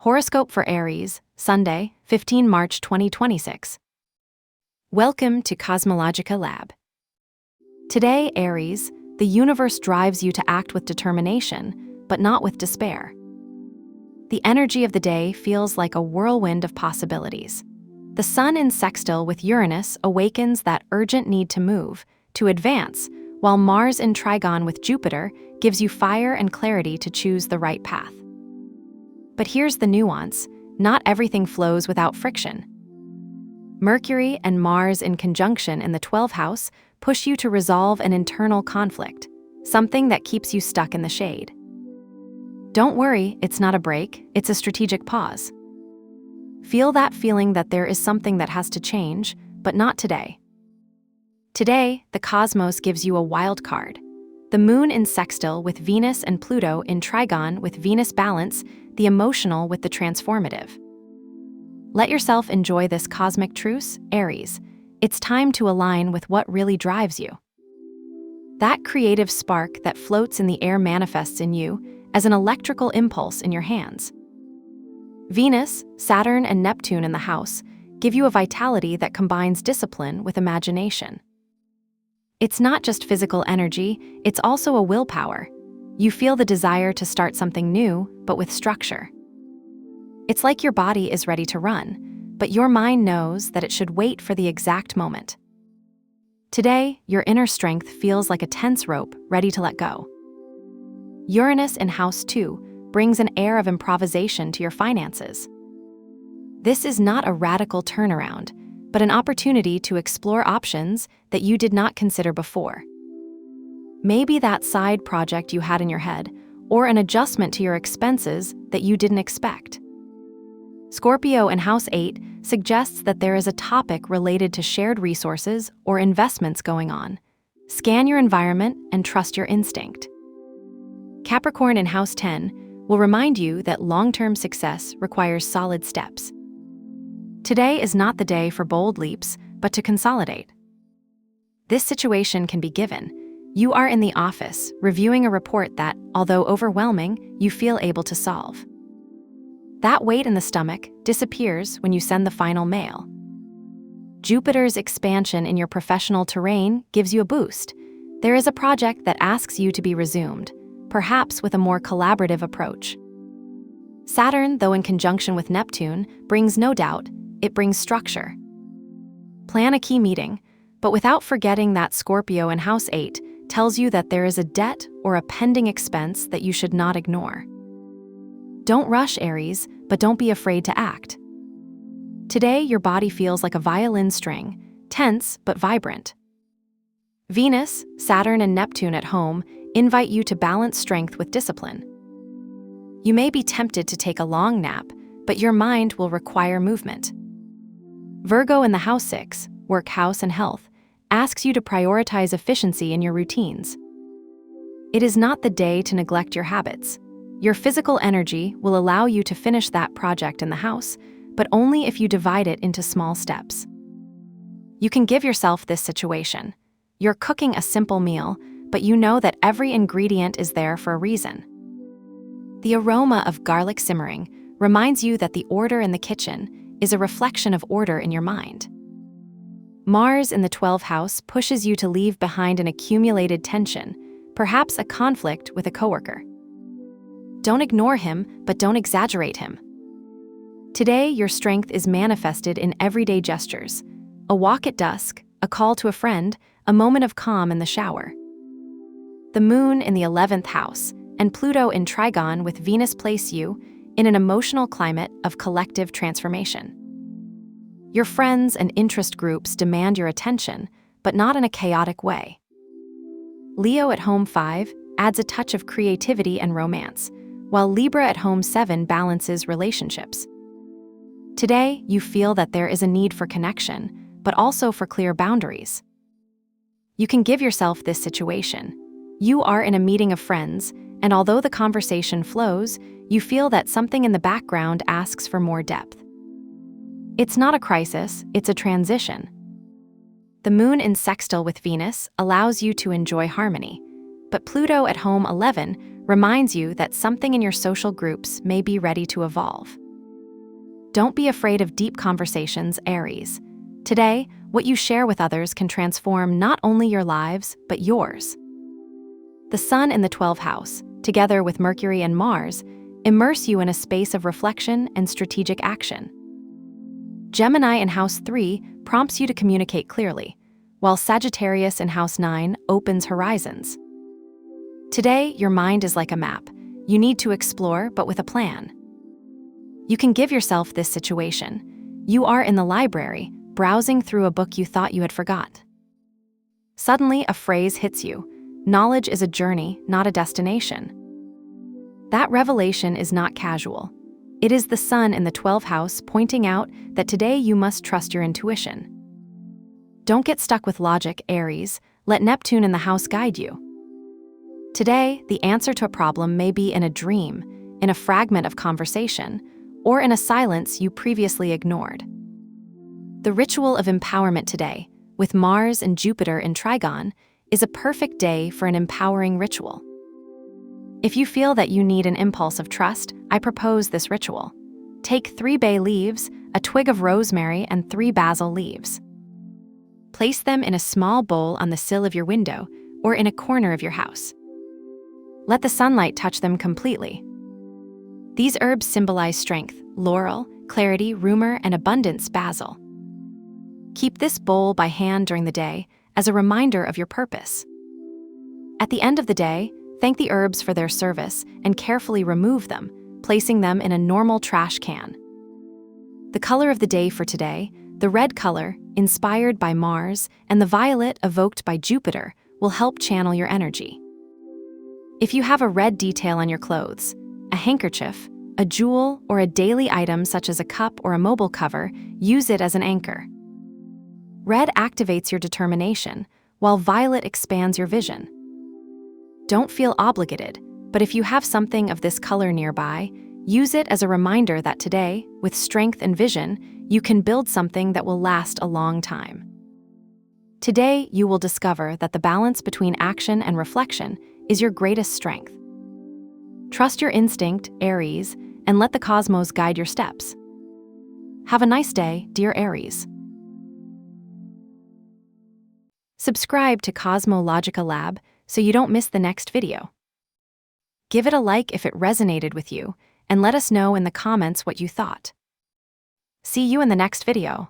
Horoscope for Aries, Sunday, 15 March 2026. Welcome to CosmologicaLab. Today, Aries, the universe drives you to act with determination, but not with despair. The energy of the day feels like a whirlwind of possibilities. The sun in sextile with Uranus awakens that urgent need to move, to advance, while Mars in trigon with Jupiter gives you fire and clarity to choose the right path. But here's the nuance: not everything flows without friction. Mercury and Mars in conjunction in the 12th house push you to resolve an internal conflict, something that keeps you stuck in the shade. Don't worry, it's not a break, it's a strategic pause. Feel that feeling that there is something that has to change, but not today. Today, the cosmos gives you a wild card. The moon in sextile with Venus and Pluto in trigon with Venus balance the emotional with the transformative. Let yourself enjoy this cosmic truce, Aries. It's time to align with what really drives you. That creative spark that floats in the air manifests in you as an electrical impulse in your hands. Venus, Saturn, and Neptune in the house give you a vitality that combines discipline with imagination. It's not just physical energy, it's also a willpower. You feel the desire to start something new, but with structure. It's like your body is ready to run, but your mind knows that it should wait for the exact moment. Today, your inner strength feels like a tense rope ready to let go. Uranus in House 2 brings an air of improvisation to your finances. This is not a radical turnaround, but an opportunity to explore options that you did not consider before. Maybe that side project you had in your head, or an adjustment to your expenses that you didn't expect. Scorpio in House 8 suggests that there is a topic related to shared resources or investments going on. Scan your environment and trust your instinct. Capricorn in House 10 will remind you that long-term success requires solid steps. Today is not the day for bold leaps, but to consolidate. This situation can be given. You are in the office, reviewing a report that, although overwhelming, you feel able to solve. That weight in the stomach disappears when you send the final mail. Jupiter's expansion in your professional terrain gives you a boost. There is a project that asks you to be resumed, perhaps with a more collaborative approach. Saturn, though in conjunction with Neptune, brings no doubt, it brings structure. Plan a key meeting, but without forgetting that Scorpio in House 8 tells you that there is a debt or a pending expense that you should not ignore. Don't rush, Aries, but don't be afraid to act. Today, your body feels like a violin string, tense but vibrant. Venus, Saturn, and Neptune at home invite you to balance strength with discipline. You may be tempted to take a long nap, but your mind will require movement. Virgo in the House 6, work, house, and health, asks you to prioritize efficiency in your routines. It is not the day to neglect your habits. Your physical energy will allow you to finish that project in the house, but only if you divide it into small steps. You can give yourself this situation. You're cooking a simple meal, but you know that every ingredient is there for a reason. The aroma of garlic simmering reminds you that the order in the kitchen is a reflection of order in your mind. Mars in the 12th house pushes you to leave behind an accumulated tension, perhaps a conflict with a coworker. Don't ignore him, but don't exaggerate him. Today, your strength is manifested in everyday gestures: a walk at dusk, a call to a friend, a moment of calm in the shower. The moon in the 11th house and Pluto in trigon with Venus place you in an emotional climate of collective transformation. Your friends and interest groups demand your attention, but not in a chaotic way. Leo at home 5 adds a touch of creativity and romance, while Libra at home 7 balances relationships. Today, you feel that there is a need for connection, but also for clear boundaries. You can give yourself this situation. You are in a meeting of friends, and although the conversation flows, you feel that something in the background asks for more depth. It's not a crisis, it's a transition. The moon in sextile with Venus allows you to enjoy harmony, but Pluto at home 11 reminds you that something in your social groups may be ready to evolve. Don't be afraid of deep conversations, Aries. Today, what you share with others can transform not only your lives, but yours. The Sun in the 12th house, together with Mercury and Mars, immerse you in a space of reflection and strategic action. Gemini in House 3 prompts you to communicate clearly, while Sagittarius in House 9 opens horizons. Today, your mind is like a map. You need to explore, but with a plan. You can give yourself this situation. You are in the library, browsing through a book you thought you had forgot. Suddenly, a phrase hits you. Knowledge is a journey, not a destination. That revelation is not casual. It is the Sun in the 12th house pointing out that today you must trust your intuition. Don't get stuck with logic, Aries. Let Neptune in the house guide you. Today, the answer to a problem may be in a dream, in a fragment of conversation, or in a silence you previously ignored. The ritual of empowerment today, with Mars and Jupiter in Trigon, is a perfect day for an empowering ritual. If you feel that you need an impulse of trust, I propose this ritual. Take 3 bay leaves, a twig of rosemary, and 3 basil leaves. Place them in a small bowl on the sill of your window or in a corner of your house. Let the sunlight touch them completely. These herbs symbolize strength, laurel, clarity, rumor, and abundance, basil. Keep this bowl by hand during the day as a reminder of your purpose. At the end of the day, thank the herbs for their service and carefully remove them, placing them in a normal trash can. The color of the day for today, the red color, inspired by Mars, and the violet, evoked by Jupiter, will help channel your energy. If you have a red detail on your clothes, a handkerchief, a jewel, or a daily item such as a cup or a mobile cover, use it as an anchor. Red activates your determination, while violet expands your vision. Don't feel obligated, but if you have something of this color nearby, use it as a reminder that today, with strength and vision, you can build something that will last a long time. Today, you will discover that the balance between action and reflection is your greatest strength. Trust your instinct, Aries, and let the cosmos guide your steps. Have a nice day, dear Aries. Subscribe to CosmologicaLab so you don't miss the next video. Give it a like if it resonated with you, and let us know in the comments what you thought. See you in the next video.